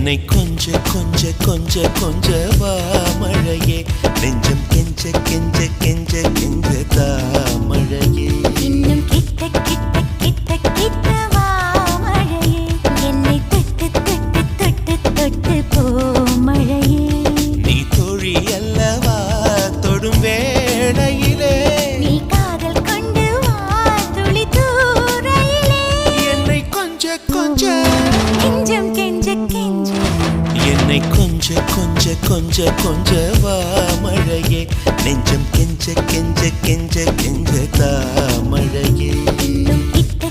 என்னை கொஞ்ச கொஞ்ச கொஞ்ச கொஞ்ச வா மழையே நெஞ்சம் கெஞ்ச கெஞ்ச கெஞ்ச கெஞ்ச தா மழையே இன்னும் கிட்ட கிட்ட கிட்ட கிட்ட வா மழையே என்னை தொட்டு தொட்டு தொட்டு தொட்டு போ மழையே நீ தோழி அல்லவா தொடும் வேளையிலே நீ காதல் கொண்டு வா துளி தூரையிலே என்னை கொஞ்ச கொஞ்ச கெஞ்சம் கெஞ்ச கெஞ்ச என்னை கொஞ்ச கொஞ்ச கொஞ்ச கொஞ்ச வா மழையே நெஞ்சம் கெஞ்ச கெஞ்ச கெஞ்ச கெஞ்ச தா மழையே இன்னும் கிட்ட